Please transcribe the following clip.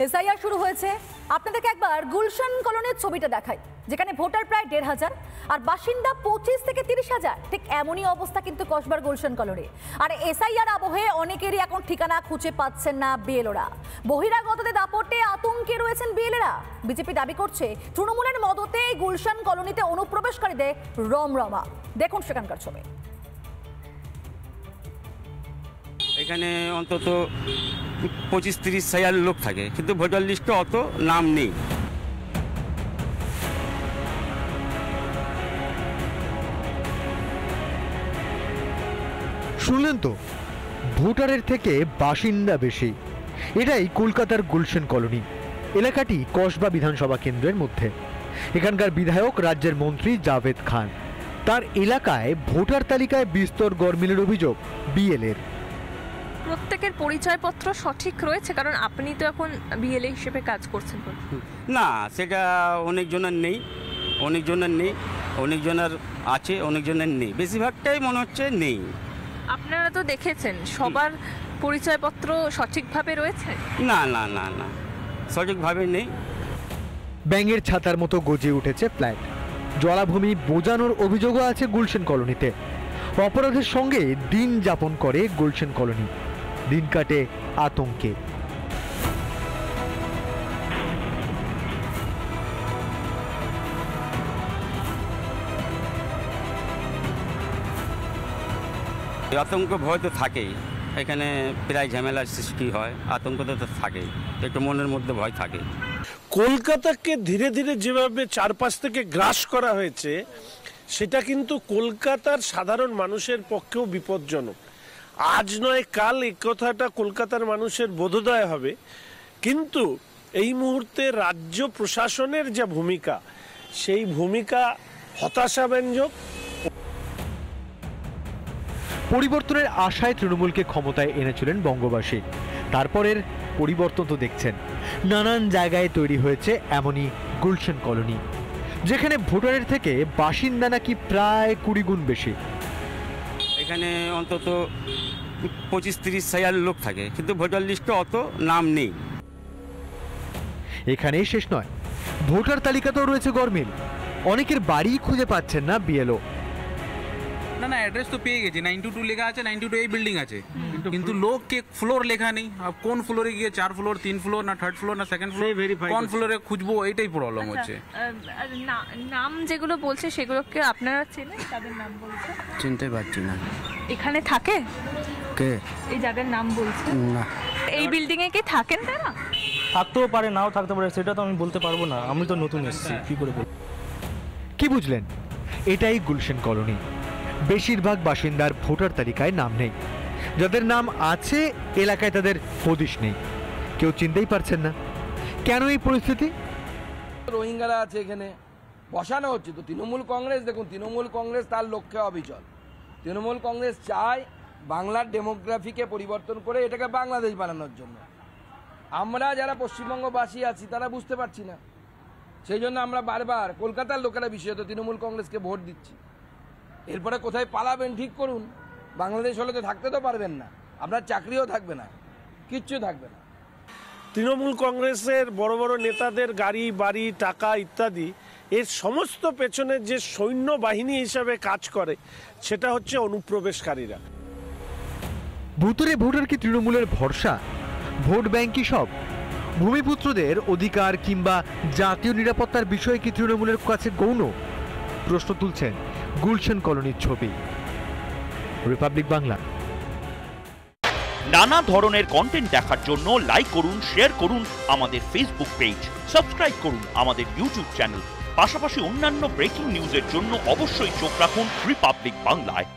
SIR শুরু হয়েছে। আপনাদেরকে একবার গুলশান কলোনির ছবিটা দেখাই, যেখানে ভোটার প্রায় ১৫০০ আর বাসিন্দা ২৫ থেকে ৩০,০০০। ঠিক এমনই অবস্থা কিন্তু কসবার গুলশান কলোনি। আর এসআইআর আবহে অনেকেরই এখন ঠিকানা খুঁজে পাচ্ছেন না বিএলওরা। বহিরাগতদের দাপটে আতঙ্কে রয়েছেন বিএলএরা। বিজেপি দাবি করছে তৃণমূলের মদতে গুলশান কলোনিতে অনুপ্রবেশকারীদের রমরমা। দেখুন সেখানকার ছবি। এখানে অন্তত ২৫-৩০,০০০ লোক থাকে, কিন্তু ভোটার লিস্টে অত নাম নেই। শুনলেন তো, ভোটারের থেকে বাসিন্দা বেশি। এটাই কলকাতার গুলশান কলোনি। এলাকাটি কসবা বিধানসভা কেন্দ্রের মধ্যে। এখানকার বিধায়ক রাজ্যের মন্ত্রী জাভেদ খান। তার এলাকায় ভোটার তালিকায় বিস্তর গরমিলের অভিযোগ বিএলএর। প্রত্যেকের পরিচয়পত্র সঠিক রয়েছে? কারণ আপনি তো এখন বিএলএ হিসেবে কাজ করছেন। না, সেটা অনেকজনের নেই, অনেকজনের আছে, অনেকজনের নেই। বেশিরভাগটাই মনে হচ্ছে নেই। আপনারা তো দেখেছেন সবার পরিচয়পত্র সঠিকভাবে রয়েছে? না না না না, সঠিকভাবে নেই। ব্যাঙের ছাতার মতো গজিয়ে উঠেছে ফ্ল্যাট। জলাভূমি বোজানোর অভিযোগও আছে গুলশান কলোনিতে। অপরাধের সঙ্গে দিন যাপন করে গুলশান কলোনি। দিন কাটে আতঙ্কে। আতঙ্ক ভয় তো থাকেই, এখানে প্রায় ঝামেলার সৃষ্টি হয়, আতঙ্ক তো থাকেই, একটু মনের মধ্যে ভয় থাকে। কলকাতাকে ধীরে ধীরে যেভাবে চারপাশ থেকে গ্রাস করা হয়েছে, সেটা কিন্তু কলকাতার সাধারণ মানুষের পক্ষেও বিপজ্জনক। আজ নয় কাল এই কথাটা কলকাতার মানুষের বোধোদয় হবে, কিন্তু এই মুহূর্তে রাজ্য প্রশাসনের যে ভূমিকা, সেই ভূমিকা হতাশাব্যঞ্জক। পরিবর্তনের আশায় তৃণমূলকে ক্ষমতায় এনেছিলেন বঙ্গবাসী। তারপরের পরিবর্তন তো দেখছেন। নানান জায়গায় তৈরি হয়েছে এমনই গুলশান কলোনি, যেখানে ভোটারের থেকে বাসিন্দা নাকি প্রায় ২০ গুণ বেশি। এখানে অন্তত ২৫-৩০,০০০ লোক থাকে, কিন্তু ভোটার লিস্টে অত নাম নেই। এখানেই শেষ নয়, ভোটার তালিকাতেও রয়েছে গরমিল। অনেকের বাড়ি খুঁজে পাচ্ছেন না বিএলও। না না, অ্যাড্রেস তো পেয়ে গেছি, 92 লেখা আছে, 92 এই বিল্ডিং আছে, কিন্তু লোক কে ফ্লোর লেখা নেই। আর কোন ফ্লোরে গিয়ে 4 ফ্লোর, 3 ফ্লোর, না 3rd ফ্লোর, না 2nd ফ্লোর, কোন ফ্লোরে খুঁজবো, এইটাই প্রবলেম হচ্ছে। নাম যেগুলো বলছে সেগুলোকে আপনারা চেনেন? তাদের নাম বলছে চিনতে পারছি না। এখানে থাকে কে? এই যাদের নাম বলছে না। এই বিল্ডিং এ কি থাকেন তারা? থাকতেও পারে, নাও থাকতে পারে, সেটা তো আমি বলতে পারবো না। আমি তো নতুন এসেছি, কি করে বলবো? কি বুঝলেন? এটাই গুলশান কলোনি। বেশিরভাগ বাসিন্দার ভোটার তালিকায় নাম নেই। যাদের নাম আছে এলাকায় তাদের হদিশ নেই, কেউ চিনতেই পারছেন না। কেন এই পরিস্থিতি? রোহিঙ্গারা আছে এখানে, বসানো হচ্ছে তো। তৃণমূল কংগ্রেস, দেখুন তৃণমূল কংগ্রেস তার লক্ষ্যে অবিচল। তৃণমূল কংগ্রেস চায় বাংলার ডেমোগ্রাফিকে পরিবর্তন করে এটাকে বাংলাদেশ বানানোর জন্য। আমরা যারা পশ্চিমবঙ্গবাসী আছি তারা বুঝতে পারছি না, সেই জন্য আমরা বারবার কলকাতার লোকেরা বিশেষত তৃণমূল কংগ্রেসকে ভোট দিচ্ছি। এরপরে কোথায় পালাবেন ঠিক করুন। বাংলাদেশ হলে তো থাকতে তো পারবেন না, আপনার চাকরিও থাকবে না, কিচ্ছু থাকবে না। তৃণমূল কংগ্রেসের বড় বড় নেতাদের গাড়ি বাড়ি টাকা ইত্যাদি, এর সমস্ত পেছনে যে সৈন্য বাহিনী হিসাবে কাজ করে, সেটা হচ্ছে অনুপ্রবেশকারীরা। ভুতুরে ভোটার কি তৃণমূলের ভরসা? ভোট ব্যাংক কি সব? ভূমিপুত্রদের অধিকার কিংবা জাতীয় নিরাপত্তার বিষয়ে কি তৃণমূলের কাছে গৌণ? প্রশ্ন তুলছেন গুলশান কলোনির ছবি। রিপাবলিক বাংলা। নানা ধরনের কন্টেন্ট দেখার জন্য লাইক করুন, শেয়ার করুন আমাদের ফেসবুক পেজ, সাবস্ক্রাইব করুন আমাদের ইউটিউব চ্যানেল। পাশাপাশি অন্যান্য ব্রেকিং নিউজের জন্য অবশ্যই চোখ রাখুন রিপাবলিক বাংলায়।